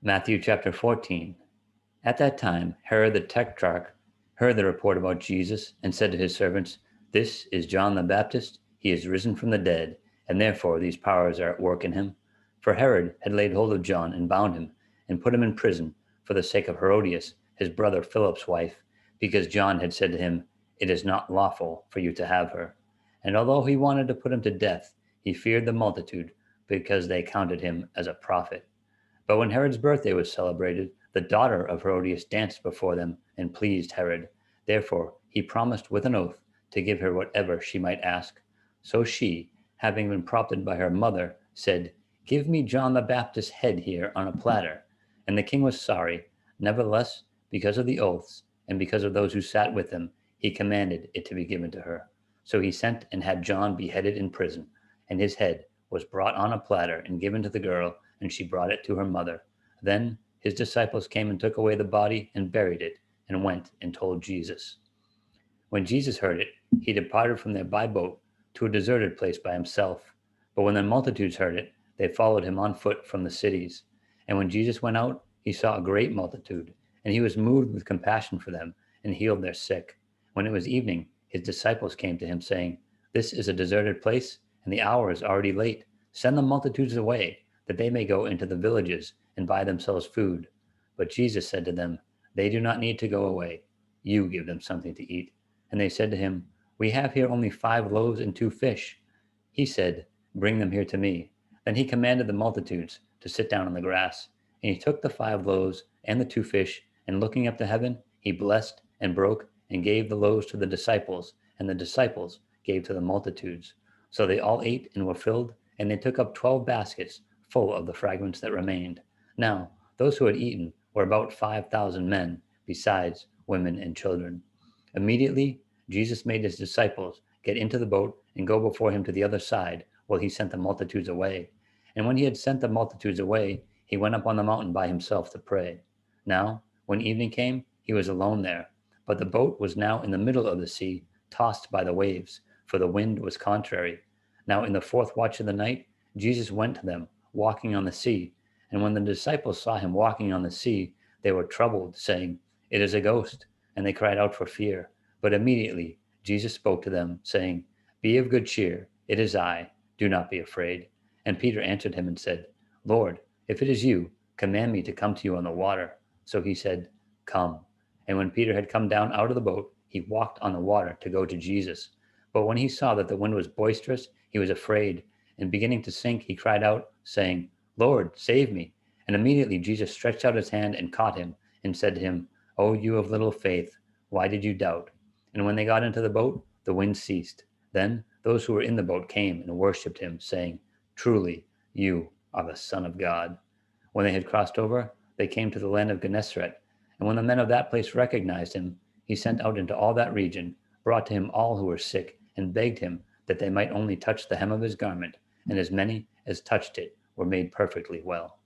Matthew chapter 14. At that time, Herod the Tetrarch heard the report about Jesus and said to his servants, "This is John the Baptist. He is risen from the dead, and therefore these powers are at work in him." For Herod had laid hold of John and bound him and put him in prison for the sake of Herodias, his brother Philip's wife, because John had said to him, "It is not lawful for you to have her." And although he wanted to put him to death, he feared the multitude because they counted him as a prophet. But when Herod's birthday was celebrated, the daughter of Herodias danced before them and pleased Herod. Therefore he promised with an oath to give her whatever she might ask. So she, having been prompted by her mother, said, "Give me John the Baptist's head here on a platter." And the king was sorry. Nevertheless, because of the oaths and because of those who sat with him, he commanded it to be given to her. So he sent and had John beheaded in prison, and his head was brought on a platter and given to the girl, and she brought it to her mother. Then his disciples came and took away the body and buried it, and went and told Jesus. When Jesus heard it, he departed from there by boat to a deserted place by himself. But when the multitudes heard it, they followed him on foot from the cities. And when Jesus went out, he saw a great multitude, and he was moved with compassion for them, and healed their sick. When it was evening, his disciples came to him, saying, "This is a deserted place, and the hour is already late. Send the multitudes away, that they may go into the villages and buy themselves food." But Jesus said to them, "They do not need to go away. You give them something to eat." And they said to him, "We have here only 5 loaves and 2 fish." He said, "Bring them here to me." Then he commanded the multitudes to sit down on the grass. And he took the 5 loaves and the 2 fish, and looking up to heaven, he blessed and broke and gave the loaves to the disciples, and the disciples gave to the multitudes. So they all ate and were filled, and they took up 12 baskets full of the fragments that remained. Now, those who had eaten were about 5,000 men, besides women and children. Immediately, Jesus made his disciples get into the boat and go before him to the other side, while he sent the multitudes away. And when he had sent the multitudes away, he went up on the mountain by himself to pray. Now, when evening came, he was alone there. But the boat was now in the middle of the sea, tossed by the waves, for the wind was contrary. Now, in the fourth watch of the night, Jesus went to them, walking on the sea. And when the disciples saw him walking on the sea, they were troubled, saying, "It is a ghost." And they cried out for fear. But immediately Jesus spoke to them, saying, "Be of good cheer. It is I. Do not be afraid." And Peter answered him and said, "Lord, if it is you, command me to come to you on the water." So he said, "Come." And when Peter had come down out of the boat, he walked on the water to go to Jesus. But when he saw that the wind was boisterous, he was afraid, and beginning to sink, he cried out, saying, "Lord, save me." And immediately Jesus stretched out his hand and caught him, and said to him, "O you of little faith, why did you doubt?" And when they got into the boat, the wind ceased. Then those who were in the boat came and worshipped him, saying, "Truly, you are the Son of God." When they had crossed over, they came to the land of Gennesaret. And when the men of that place recognized him, he sent out into all that region, brought to him all who were sick, and begged him that they might only touch the hem of his garment. And as many as touched it were made perfectly well.